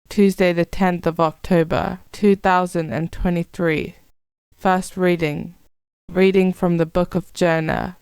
Tuesday the 10th of October, 2023. First reading. Reading from the book of Jonah.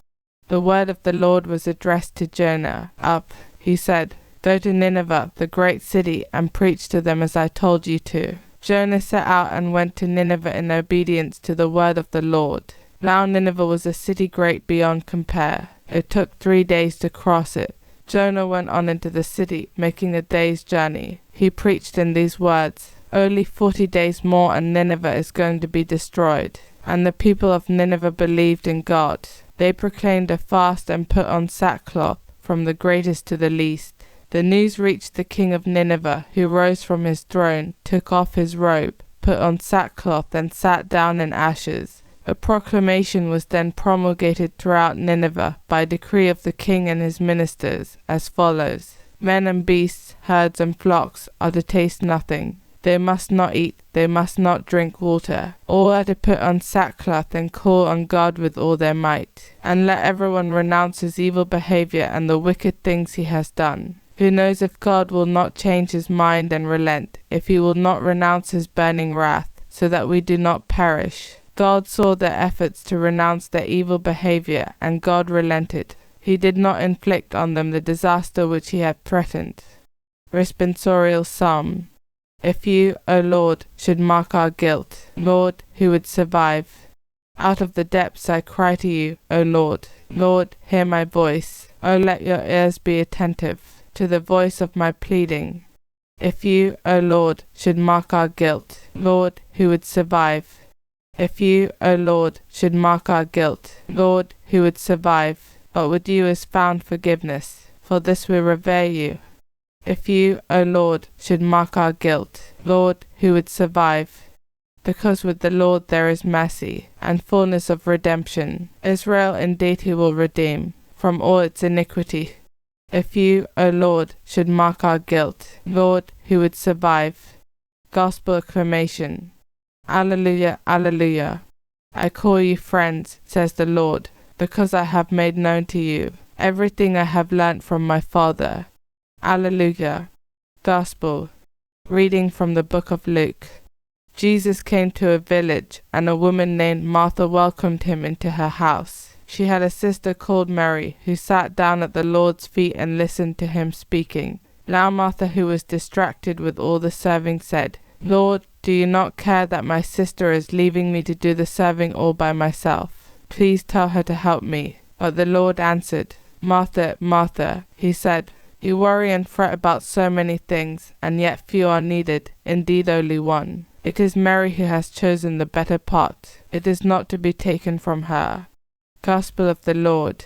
The word of the Lord was addressed to Jonah. Up, he said, go to Nineveh, the great city, and preach to them as I told you to. Jonah set out and went to Nineveh in obedience to the word of the Lord. Now Nineveh was a city great beyond compare. It took 3 days to cross it. Jonah went on into the city, making a day's journey. He preached in these words, only 40 days more and Nineveh is going to be destroyed. And the people of Nineveh believed in God. They proclaimed a fast and put on sackcloth, from the greatest to the least. The news reached the king of Nineveh, who rose from his throne, took off his robe, put on sackcloth and sat down in ashes. A proclamation was then promulgated throughout Nineveh by decree of the king and his ministers, as follows. Men and beasts, herds and flocks are to taste nothing. They must not eat, they must not drink water. All are to put on sackcloth and call on God with all their might. And let everyone renounce his evil behaviour and the wicked things he has done. Who knows if God will not change his mind and relent, if he will not renounce his burning wrath, so that we do not perish. God saw their efforts to renounce their evil behaviour, and God relented. He did not inflict on them the disaster which he had threatened. Responsorial Psalm. If you, O Lord, should mark our guilt, Lord, who would survive? Out of the depths I cry to you, O Lord. Lord, hear my voice. O let your ears be attentive to the voice of my pleading. If you, O Lord, should mark our guilt, Lord, who would survive? If you, O Lord, should mark our guilt, Lord, who would survive? But with you is found forgiveness, for this we revere you. If you, O Lord, should mark our guilt, Lord, who would survive? Because with the Lord there is mercy, and fullness of redemption. Israel indeed he will redeem, from all its iniquity. If you, O Lord, should mark our guilt, Lord, who would survive? Gospel acclamation. Alleluia, alleluia. I call you friends, says the Lord, because I have made known to you everything I have learnt from my Father. Alleluia. Gospel. Reading from the book of Luke. Jesus came to a village, and a woman named Martha welcomed him into her house. She had a sister called Mary, who sat down at the Lord's feet and listened to him speaking. Now Martha, who was distracted with all the serving, said, Lord, do you not care that my sister is leaving me to do the serving all by myself? Please tell her to help me. But the Lord answered, Martha, Martha, he said, you worry and fret about so many things, and yet few are needed, indeed only one. It is Mary who has chosen the better part. It is not to be taken from her. Gospel of the Lord.